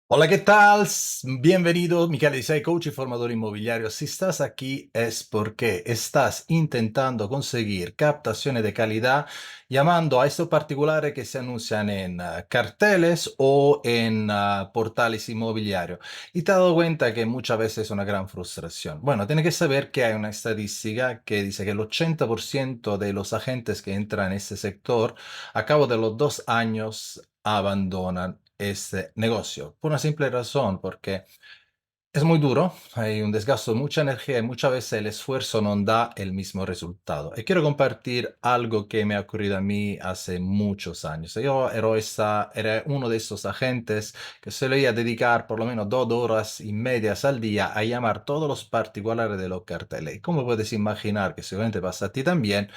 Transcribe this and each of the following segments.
Hola, ¿qué tal? Bienvenido, Michele Isai, coach y formador inmobiliario. Si estás aquí es porque estás intentando conseguir captaciones de calidad llamando a estos particulares que se anuncian en carteles o en portales inmobiliarios. Y te has dado cuenta que muchas veces es una gran frustración. Bueno, tienes que saber que hay una estadística que dice que el 80% de los agentes que entran en este sector a cabo de los 2 años abandonan este negocio. Por una simple razón, porque es muy duro, hay un desgasto de mucha energía y muchas veces el esfuerzo no da el mismo resultado. Y quiero compartir algo que me ha ocurrido a mí hace muchos años. Yo era uno de esos agentes que solía dedicar por lo menos 2 horas y media al día a llamar todos los particulares de los carteles. Y como puedes imaginar, que seguramente pasa a ti también,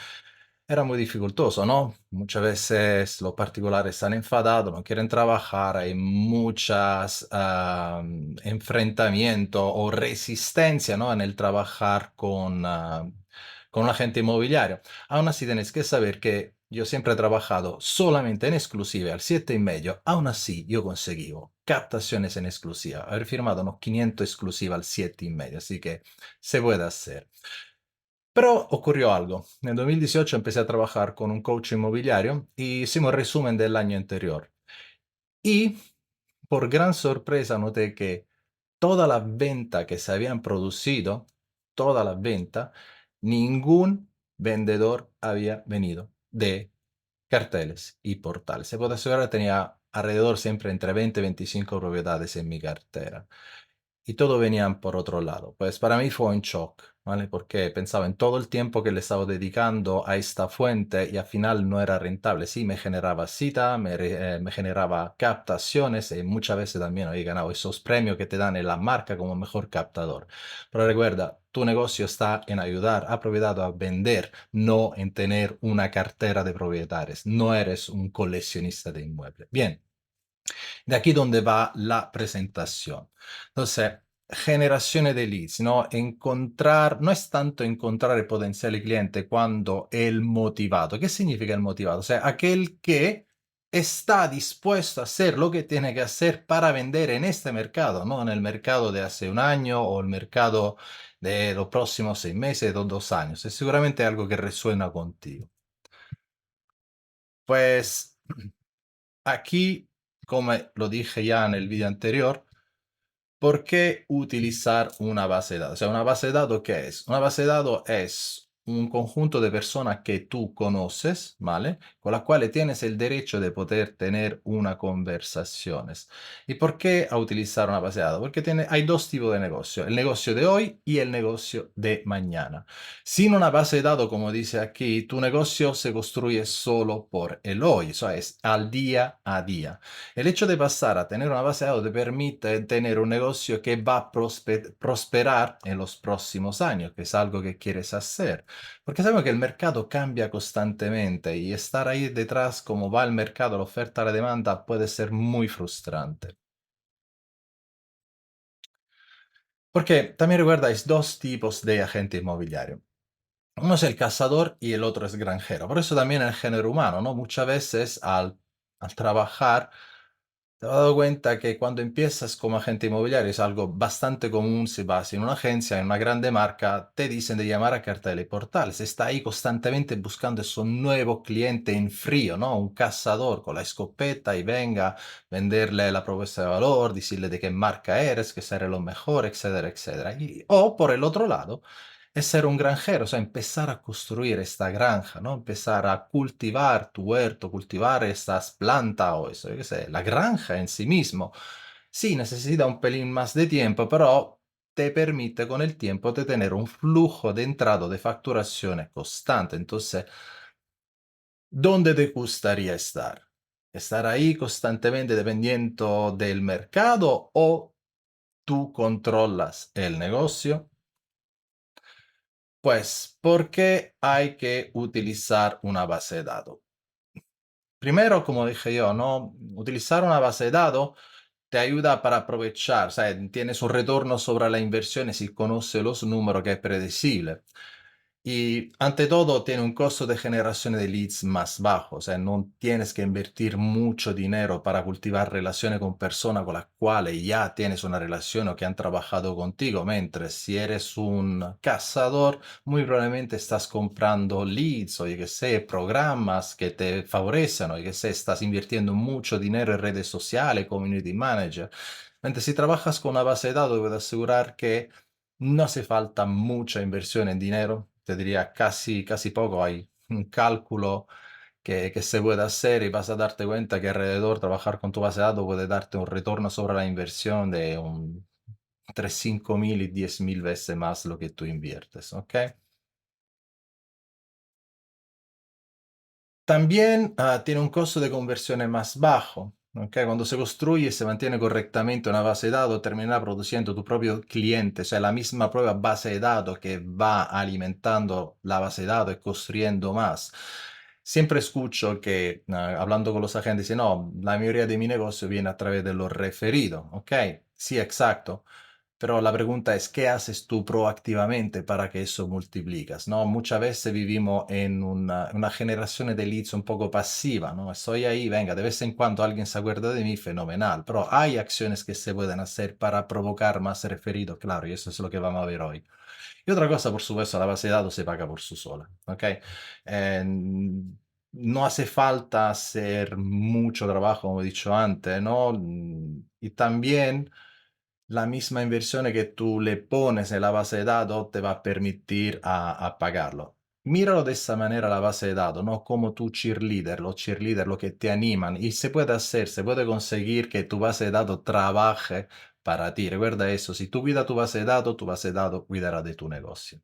era muy dificultoso, ¿no? Muchas veces los particulares están enfadados, no quieren trabajar, hay muchas enfrentamientos o resistencia, ¿no? En el trabajar con un agente inmobiliario. Aún así, tienes que saber que yo siempre he trabajado solamente en exclusiva al 7,5. Aún así, yo conseguivo captaciones en exclusiva, haber firmado unos 500 exclusivas al 7,5, así que se puede hacer. Pero ocurrió algo. En el 2018 empecé a trabajar con un coach inmobiliario y hicimos el resumen del año anterior. Y por gran sorpresa noté que toda la venta que se habían producido, toda la venta, ningún vendedor había venido de carteles y portales. Se puede asegurar que tenía alrededor siempre entre 20 y 25 propiedades en mi cartera y todo venían por otro lado. Pues para mí fue un shock, ¿vale? Porque pensaba en todo el tiempo que le estaba dedicando a esta fuente y al final no era rentable. Sí, me generaba cita, me generaba captaciones y muchas veces también he ganado esos premios que te dan en la marca como mejor captador. Pero recuerda, tu negocio está en ayudar a propietarios a vender, no en tener una cartera de propietarios. No eres un coleccionista de inmuebles. Bien. De aquí donde va la presentación. Entonces, generación de leads, ¿no? Encontrar, no es tanto encontrar el potencial cliente cuando el motivado. ¿Qué significa el motivado? O sea, aquel que está dispuesto a hacer lo que tiene que hacer para vender en este mercado, no en el mercado de hace un año o el mercado de los próximos 6 meses o 2 años. Es seguramente algo que resuena contigo. Pues aquí, como lo dije ya en el vídeo anterior, ¿por qué utilizar una base de datos? O sea, ¿una base de datos qué es? Una base de datos es un conjunto de personas que tú conoces, ¿vale? Con las cuales tienes el derecho de poder tener una conversación. ¿Y por qué a utilizar una base de datos? Porque hay dos tipos de negocio, el negocio de hoy y el negocio de mañana. Sin una base de datos, como dice aquí, tu negocio se construye solo por el hoy, o sea, es al día a día. El hecho de pasar a tener una base de datos te permite tener un negocio que va a prosperar en los próximos años, que es algo que quieres hacer. Porque sabemos que el mercado cambia constantemente y estar ahí detrás, como va el mercado, la oferta y la demanda, puede ser muy frustrante. Porque también recuerdáis dos tipos de agente inmobiliario. Uno es el cazador y el otro es granjero. Por eso también el género humano, ¿no? Muchas veces al trabajar te has dado cuenta que cuando empiezas como agente inmobiliario es algo bastante común si vas en una agencia, en una grande marca, te dicen de llamar a cartel y portales. Está ahí constantemente buscando ese nuevo cliente en frío, ¿no? Un cazador con la escopeta y venga, venderle la propuesta de valor, decirle de qué marca eres, que será lo mejor, etcétera, etcétera. O por el otro lado, es ser un granjero, o sea, empezar a construir esta granja, ¿no? Empezar a cultivar tu huerto, cultivar estas plantas o eso, yo qué sé, la granja en sí mismo. Sí, necesita un pelín más de tiempo, pero te permite con el tiempo de tener un flujo de entrada de facturación constante. Entonces, ¿dónde te gustaría estar? ¿Estar ahí constantemente dependiendo del mercado o tú controlas el negocio? Pues, ¿por qué hay que utilizar una base de datos? Primero, como dije yo, ¿no? Utilizar una base de datos te ayuda para aprovechar, o sea, tienes un retorno sobre la inversión si conoce los números que es predecible. Y ante todo tiene un costo de generación de leads más bajo, o sea, no tienes que invertir mucho dinero para cultivar relaciones con personas con las cuales ya tienes una relación o que han trabajado contigo, mientras si eres un cazador, muy probablemente estás comprando leads o yo que sé, programas que te favorecen o yo que sé, estás invirtiendo mucho dinero en redes sociales, community manager. Mentre si trabajas con una base de datos, puedo asegurar que no hace falta mucha inversión en dinero, te diría casi poco. Hay un cálculo que se puede hacer y vas a darte cuenta que alrededor trabajar con tu base de datos puede darte un retorno sobre la inversión de un 3, 5 mil y 10 mil veces más lo que tú inviertes, ¿ok? También tiene un costo de conversión más bajo. ¿Ok? Cuando se construye y se mantiene correctamente una base de datos, termina produciendo tu propio cliente, o sea, la misma propia base de datos que va alimentando la base de datos y construyendo más. Siempre escucho que, hablando con los agentes, dicen, no, la mayoría de mi negocio viene a través de los referidos. ¿Ok? Sí, exacto. Pero la pregunta es, ¿qué haces tú proactivamente para que eso multiplicas? ¿No? Muchas veces vivimos en una generación de leads un poco pasiva, ¿no? Estoy ahí, venga, de vez en cuando alguien se acuerda de mí, fenomenal, pero hay acciones que se pueden hacer para provocar más referidos, claro, y eso es lo que vamos a ver hoy. Y otra cosa, por supuesto, la base de datos se paga por sí sola, ¿ok? Eh, no hace falta hacer mucho trabajo, como he dicho antes, ¿no? Y también la misma inversión que tú le pones en la base de datos te va a permitir a pagarlo. Míralo de esa manera la base de datos, ¿no? Como tu cheerleader, los cheerleaders, lo que te animan. Y se puede hacer, se puede conseguir que tu base de datos trabaje para ti. Recuerda eso, si tú cuidas tu base de datos cuidará de tu negocio.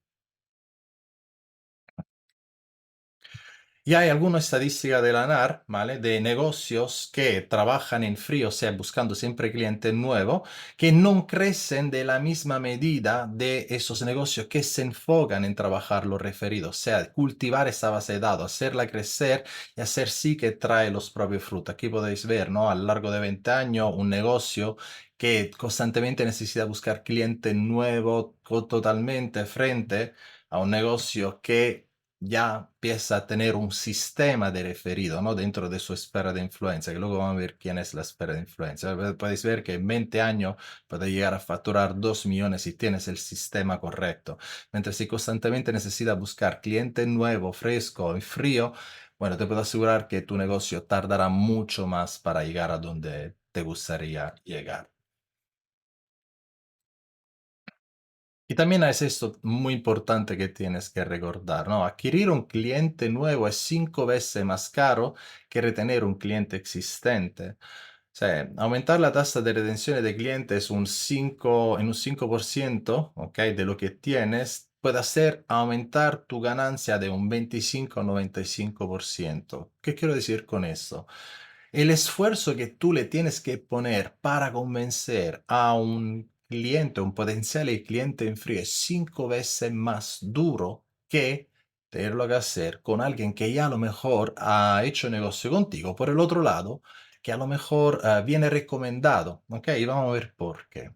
Y hay alguna estadística de la NAR, ¿vale? De negocios que trabajan en frío, o sea, buscando siempre clientes nuevos, que no crecen de la misma medida de esos negocios que se enfocan en trabajar los referidos, o sea, cultivar esa base de datos, hacerla crecer y hacer sí que trae los propios frutos. Aquí podéis ver, ¿no? A lo largo de 20 años, un negocio que constantemente necesita buscar clientes nuevos totalmente frente a un negocio que ya empieza a tener un sistema de referido, ¿no? Dentro de su esfera de influencia, que luego vamos a ver quién es la esfera de influencia. Podéis ver que en 20 años puedes llegar a facturar 2 millones si tienes el sistema correcto. Mientras si constantemente necesitas buscar cliente nuevo, fresco y frío, bueno, te puedo asegurar que tu negocio tardará mucho más para llegar a donde te gustaría llegar. Y también es esto muy importante que tienes que recordar, ¿no? Adquirir un cliente nuevo es 5 veces más caro que retener un cliente existente. O sea, aumentar la tasa de retención de clientes en un 5%, ¿ok? De lo que tienes, puede hacer aumentar tu ganancia de un 25 al 95%. ¿Qué quiero decir con eso? El esfuerzo que tú le tienes que poner para convencer a un cliente, un potencial cliente en frío, es 5 veces más duro que tenerlo que hacer con alguien que ya a lo mejor ha hecho negocio contigo. Por el otro lado, que a lo mejor viene recomendado. ¿Ok? Y vamos a ver por qué.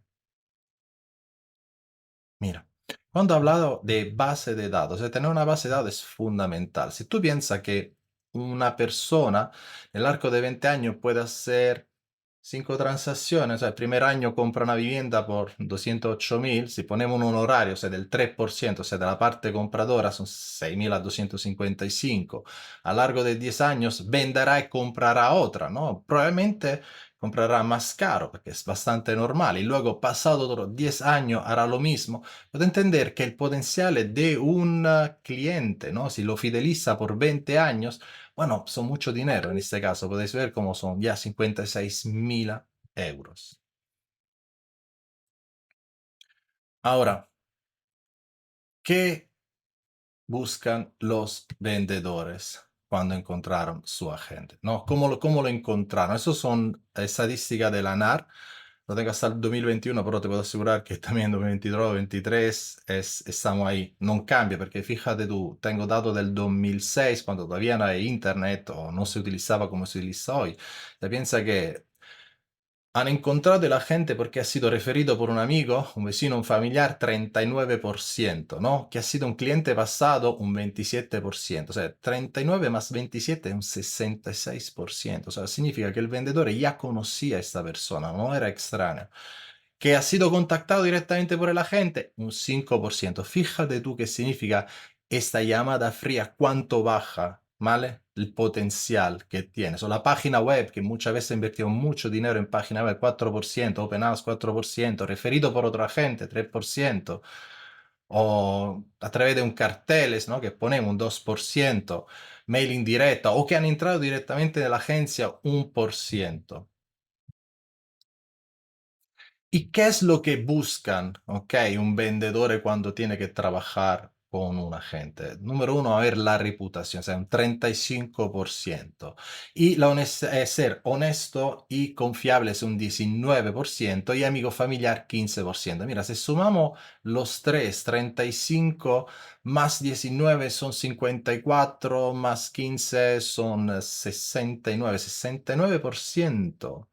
Mira, cuando he hablado de base de datos, de tener una base de datos es fundamental. Si tú piensas que una persona en el arco de 20 años puede hacer 5 transacciones, o sea, el primer año compra una vivienda por 208.000, si ponemos un horario, o sea, del 3%, o sea, de la parte compradora son 6.000 a 255. A lo largo de 10 años venderá y comprará otra, ¿no? Probablemente comprará más caro, porque es bastante normal, y luego pasado otros 10 años hará lo mismo. Puedo entender que el potencial de un cliente, ¿no? Si lo fideliza por 20 años, bueno, son mucho dinero en este caso. Podéis ver cómo son ya 56.000 euros. Ahora, ¿qué buscan los vendedores cuando encontraron su agente? ¿No? ¿Cómo lo encontraron? Esas son estadísticas de la NAR. Lo tengo hasta el 2021, pero te puedo asegurar que también en 2022, 2023 estamos ahí. No cambia, porque fíjate tú, tengo datos del 2006, cuando todavía no hay internet o no se utilizaba como se utiliza hoy. Te piensa que Han encontrado el agente porque ha sido referido por un amigo, un vecino, un familiar, 39%, ¿no? Que ha sido un cliente pasado, un 27%. O sea, 39 más 27 es un 66%. O sea, significa que el vendedor ya conocía a esta persona, no era extraño. Que ha sido contactado directamente por el agente, un 5%. Fíjate tú qué significa esta llamada fría, cuánto baja, ¿vale? El potencial que tienes. O la página web, que muchas veces invertimos mucho dinero en página web, 4%, Open House 4%, referido por otro agente, 3%, o a través de un carteles, ¿no? Que ponemos un 2%, mailing directa, o que han entrado directamente en la agencia, 1%. ¿Y qué es lo que buscan, un vendedor cuando tiene que trabajar con un agente? Número uno, a ver la reputación, o sea, un 35%. Y ser honesto y confiable es un 19% y amigo familiar 15%. Mira, si sumamos los tres, 35 más 19 son 54, más 15 son 69%.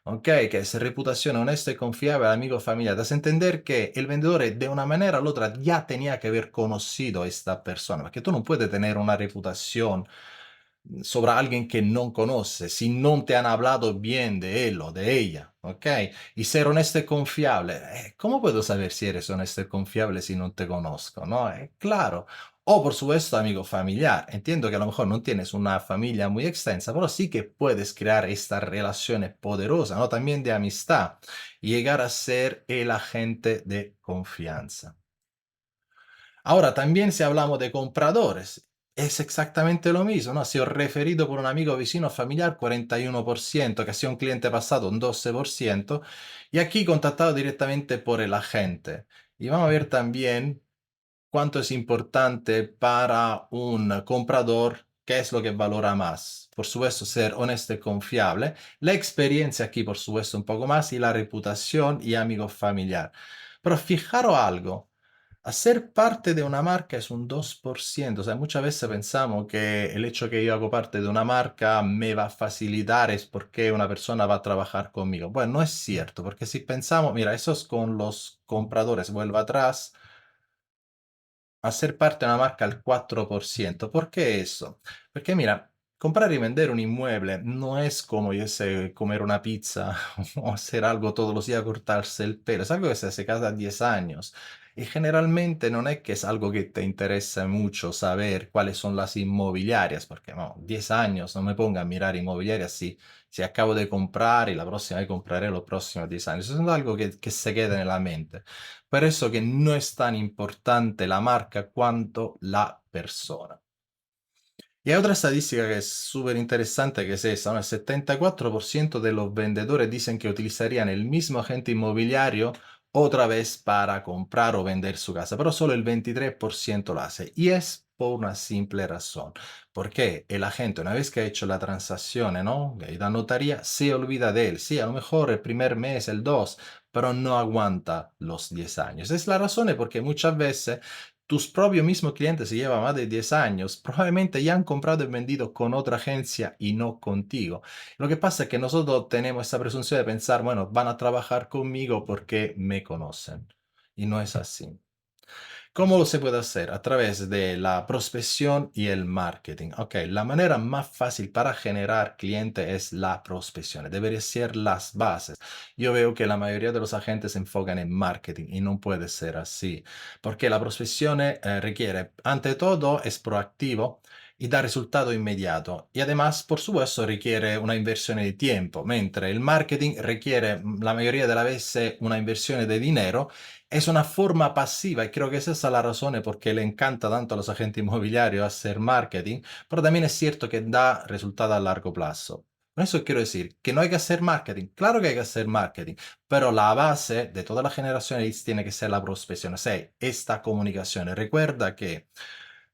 Ok, que es reputación honesta y confiable al amigo familiar. Das a entender que el vendedor de una manera u otra ya tenía que haber conocido a esta persona, porque tú no puedes tener una reputación sobre alguien que no conoces si no te han hablado bien de él o de ella, ¿ok? Y ser honesto y confiable. ¿Cómo puedo saber si eres honesto y confiable si no te conozco, no? Claro. O por supuesto, amigo familiar. Entiendo que a lo mejor no tienes una familia muy extensa, pero sí que puedes crear estas relaciones poderosas, ¿no? También de amistad y llegar a ser el agente de confianza. Ahora, también si hablamos de compradores, es exactamente lo mismo, ¿no? Si os referido por un amigo vecino familiar, 41%, que ha sido un cliente pasado, un 12%, y aquí contactado directamente por el agente. Y vamos a ver también cuánto es importante para un comprador, qué es lo que valora más. Por supuesto, ser honesto y confiable. La experiencia aquí, por supuesto, un poco más, y la reputación y amigo familiar. Pero fijaros algo. Hacer parte de una marca es un 2%. O sea, muchas veces pensamos que el hecho que yo hago parte de una marca me va a facilitar es porque una persona va a trabajar conmigo. Bueno, no es cierto, porque si pensamos, mira, eso es con los compradores, vuelvo atrás, hacer parte de una marca al 4%. ¿Por qué eso? Porque mira, comprar y vender un inmueble no es como, yo sé, comer una pizza o hacer algo todos los días, cortarse el pelo. Es algo que se hace cada 10 años. Y generalmente no es que es algo que te interesa mucho saber cuáles son las inmobiliarias, porque no, 10 años, no me ponga a mirar inmobiliarias si acabo de comprar y la próxima vez compraré los próximos 10 años. Eso es algo que se queda en la mente. Por eso que no es tan importante la marca cuanto la persona. Y hay otra estadística que es súper interesante que es esa, ¿no? El 74% de los vendedores dicen que utilizarían el mismo agente inmobiliario otra vez para comprar o vender su casa, pero solo el 23% lo hace. Y es por una simple razón. Porque el agente, una vez que ha hecho la transacción, ¿no? Y la notaría, se olvida de él. Sí, a lo mejor el primer mes, el dos, pero no aguanta los 10 años. Es la razón porque muchas veces tus propios mismos clientes, si llevan más de 10 años, probablemente ya han comprado y vendido con otra agencia y no contigo. Lo que pasa es que nosotros tenemos esa presunción de pensar, bueno, van a trabajar conmigo porque me conocen. Y no es así. ¿Cómo se puede hacer? A través de la prospección y el marketing. Ok, la manera más fácil para generar clientes es la prospección. Debería ser las bases. Yo veo que la mayoría de los agentes se enfocan en marketing y no puede ser así, porque la prospección requiere, ante todo, es proactivo y da resultado inmediato. Y además, por supuesto, requiere una inversión de tiempo, mentre el marketing requiere la mayoría de las veces una inversión de dinero. Es una forma pasiva y creo que esa es la razón por qué le encanta tanto a los agentes inmobiliarios hacer marketing, pero también es cierto que da resultado a largo plazo. Con eso quiero decir que no hay que hacer marketing, claro que hay que hacer marketing, pero la base de toda la generación leads tiene que ser la prospección, o sea, esta comunicación. Recuerda que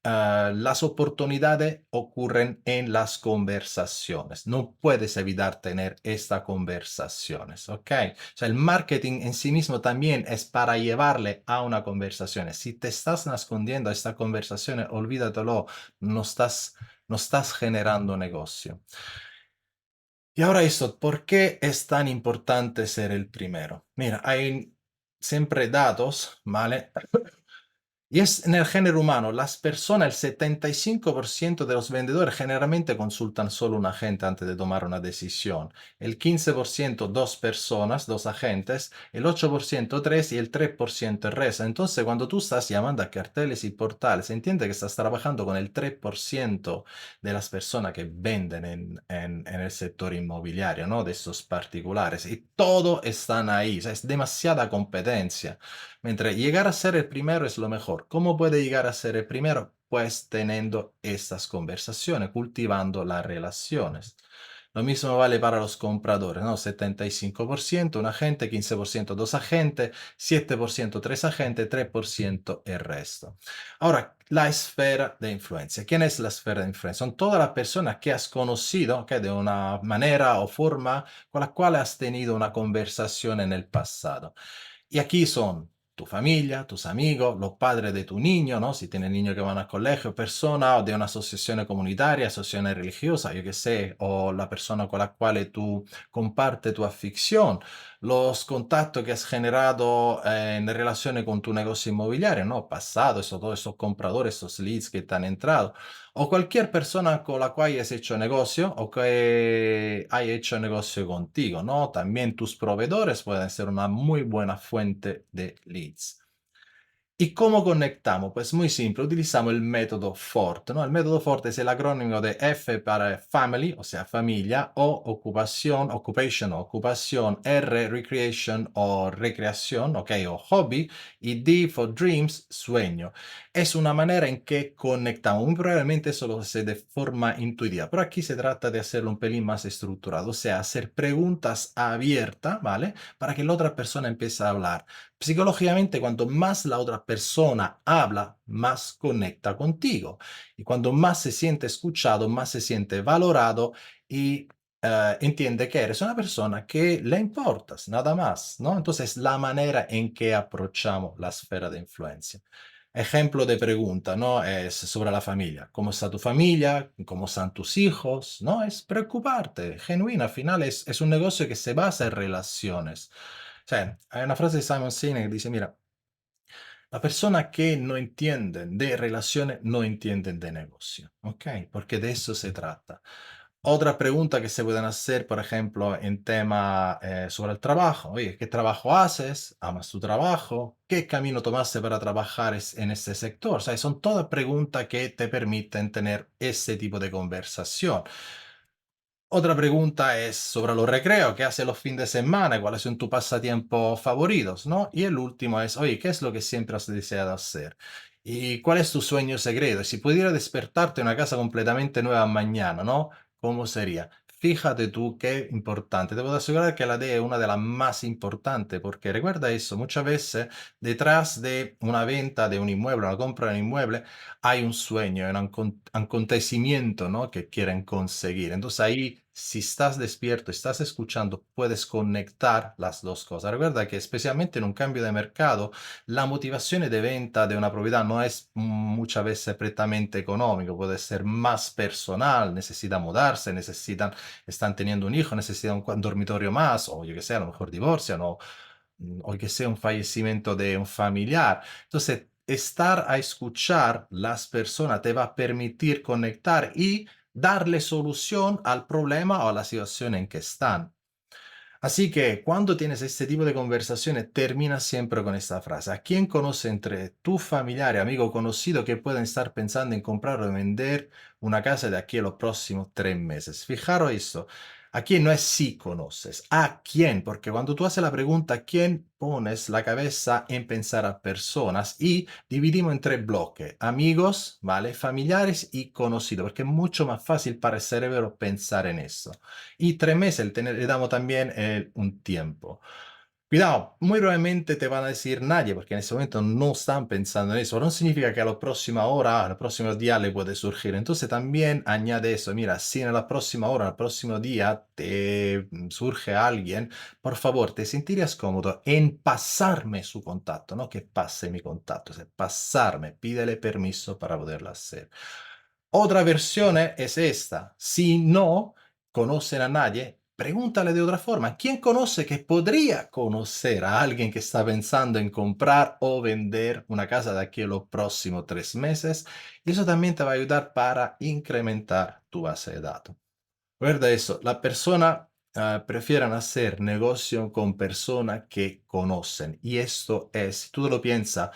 las oportunidades ocurren en las conversaciones. No puedes evitar tener estas conversaciones, ¿ok? O sea, el marketing en sí mismo también es para llevarle a una conversación. Si te estás escondiendo a esta conversación, olvídatelo, no estás generando negocio. Y ahora esto, ¿por qué es tan importante ser el primero? Mira, hay siempre datos, ¿vale? Y es en el género humano, las personas, el 75% de los vendedores generalmente consultan solo un agente antes de tomar una decisión. El 15% dos personas, dos agentes, el 8% tres y el 3% el resto. Entonces, cuando tú estás llamando a carteles y portales, entiende que estás trabajando con el 3% de las personas que venden en el sector inmobiliario, ¿no? De estos particulares. Y todo están ahí, o sea, es demasiada competencia. Mientras llegar a ser el primero es lo mejor. ¿Cómo puede llegar a ser el primero? Pues teniendo estas conversaciones, cultivando las relaciones. Lo mismo vale para los compradores, ¿no? 75% un agente, 15% dos agentes, 7% tres agentes, 3% el resto. Ahora, la esfera de influencia. ¿Quién es la esfera de influencia? Son todas las personas que has conocido, que de una manera o forma con la cual has tenido una conversación en el pasado. Y aquí son tu familia, tus amigos, los padres de tu niño, ¿no? Si tienes niños que van al colegio, personas de una asociación comunitaria, asociación religiosa, yo qué sé, o la persona con la cual tú compartes tu afición, los contactos que has generado en relación con tu negocio inmobiliario, ¿no? Pasado, eso, todos esos compradores, esos leads que te han entrado, o cualquier persona con la cual hayas hecho negocio o que haya hecho negocio contigo, ¿no? También tus proveedores pueden ser una muy buena fuente de leads. ¿Y cómo conectamos? Pues muy simple, utilizamos el método FORT, ¿no? El método FORT es el acrónimo de F para family, o sea, familia, O, ocupación, occupation, ocupación, R, recreation o recreación, ok, o hobby, y D for dreams, sueño. Es una manera en que conectamos, muy probablemente eso lo hace de forma intuitiva, pero aquí se trata de hacerlo un pelín más estructurado, o sea, hacer preguntas abiertas, ¿vale? Para que la otra persona empiece a hablar. Psicológicamente, cuanto más la otra persona habla, más conecta contigo. Y cuando más se siente escuchado, más se siente valorado y entiende que eres una persona que le importas, nada más, ¿no? Entonces, la manera en que aprovechamos la esfera de influencia. Ejemplo de pregunta, ¿no? Es sobre la familia. ¿Cómo está tu familia? ¿Cómo están tus hijos? ¿No? Es preocuparte, genuina. Al final es un negocio que se basa en relaciones. O sea, hay una frase de Simon Sinek que dice, mira, la persona que no entienden de relaciones no entienden de negocio, ¿ok? Porque de eso se trata. Otra pregunta que se pueden hacer, por ejemplo, en tema sobre el trabajo. Oye, ¿qué trabajo haces? ¿Amas tu trabajo? ¿Qué camino tomaste para trabajar en este sector? O sea, son todas preguntas que te permiten tener ese tipo de conversación. Otra pregunta es sobre los recreos, ¿qué haces los fines de semana? ¿Cuáles son tus pasatiempos favoritos? ¿No? Y el último es, oye, ¿qué es lo que siempre has deseado hacer? ¿Y cuál es tu sueño secreto? Si pudiera despertarte en una casa completamente nueva mañana, ¿no? ¿Cómo sería? Fíjate tú qué importante. Te puedo asegurar que la D es una de las más importantes, porque recuerda eso, muchas veces detrás de una venta de un inmueble, una compra de un inmueble, hay un sueño, un acontecimiento, ¿no? Que quieren conseguir. Entonces ahí, si estás despierto, estás escuchando, puedes conectar las dos cosas. Recuerda que especialmente en un cambio de mercado, la motivación de venta de una propiedad no es muchas veces prettamente económico, puede ser más personal, necesitan mudarse, necesitan, están teniendo un hijo, necesitan un dormitorio más, o yo que sé, a lo mejor divorcian, o que sea un fallecimiento de un familiar. Entonces, estar a escuchar las personas te va a permitir conectar y darle solución al problema o a la situación en que están. Así que cuando tienes este tipo de conversaciones, termina siempre con esta frase. ¿A quién conoce entre tu familiar, amigo conocido que pueden estar pensando en comprar o vender una casa de aquí a los próximos 3 meses? Fijaros esto. ¿A quién no es si conoces? ¿A quién? Porque cuando tú haces la pregunta ¿a quién? Pones la cabeza en pensar a personas y dividimos en tres bloques. Amigos, ¿vale? Familiares y conocidos, porque es mucho más fácil para el cerebro pensar en eso. Y 3 meses le damos también un tiempo. Cuidado, muy probablemente te van a decir nadie, porque en ese momento no están pensando en eso. No significa que a la próxima hora, a los próximos días le puede surgir. Entonces también añade eso. Mira, si en la próxima hora, al próximo día te surge alguien, por favor, te sentirías cómodo en pasarme su contacto, no que pase mi contacto, o sea, pasarme, pídele permiso para poderlo hacer. Otra versión es esta. Si no conocen a nadie, Pregúntale de otra forma. ¿Quién conoce que podría conocer a alguien que está pensando en comprar o vender una casa de aquí a los próximos 3 meses? Y eso también te va a ayudar para incrementar tu base de datos. Guarda eso, la persona prefieren hacer negocio con personas que conocen. Y esto es, si tú lo piensas,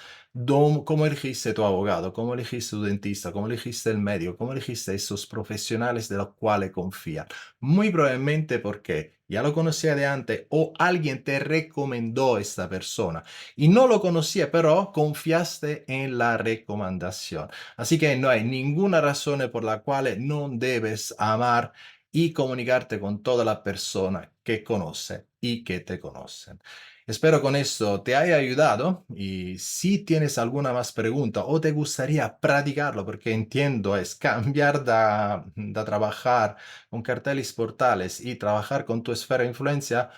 cómo elegiste tu abogado, cómo elegiste tu dentista, cómo elegiste el médico, cómo elegiste esos profesionales de los cuales confías. Muy probablemente porque ya lo conocía de antes o alguien te recomendó esta persona y no lo conocía, pero confiaste en la recomendación. Así que no hay ninguna razón por la cual no debes amar y comunicarte con todas las personas que conocen y que te conocen. Espero con esto te haya ayudado y si tienes alguna más pregunta o te gustaría practicarlo, porque entiendo es cambiar de trabajar con carteles portales y trabajar con tu esfera de influencia.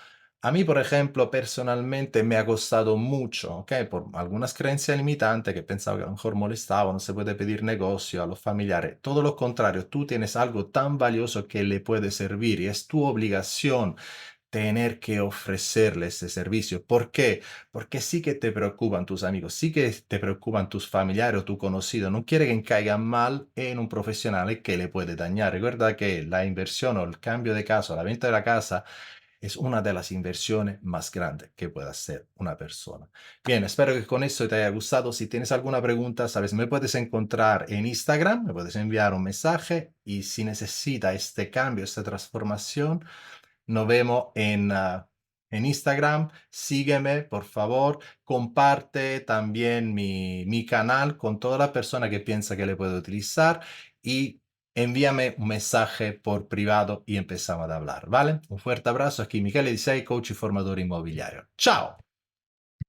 A mí, por ejemplo, personalmente me ha costado mucho, ¿ok? Por algunas creencias limitantes que pensaba que a lo mejor molestaba, no se puede pedir negocio a los familiares. Todo lo contrario, tú tienes algo tan valioso que le puede servir y es tu obligación tener que ofrecerle ese servicio. ¿Por qué? Porque sí que te preocupan tus amigos, sí que te preocupan tus familiares o tu conocido. No quiere que caigan mal en un profesional que le puede dañar. Recuerda que la inversión o el cambio de casa, la venta de la casa, es una de las inversiones más grandes que puede hacer una persona. Bien, espero que con esto te haya gustado. Si tienes alguna pregunta, sabes, me puedes encontrar en Instagram, me puedes enviar un mensaje y si necesita este cambio, esta transformación, nos vemos en Instagram. Sígueme, por favor. Comparte también mi canal con toda la persona que piensa que le puede utilizar y envíame un mensaje por privado y empezamos a hablar, ¿vale? Un fuerte abrazo. Aquí Michele Disei, coach y formador inmobiliario. ¡Chao!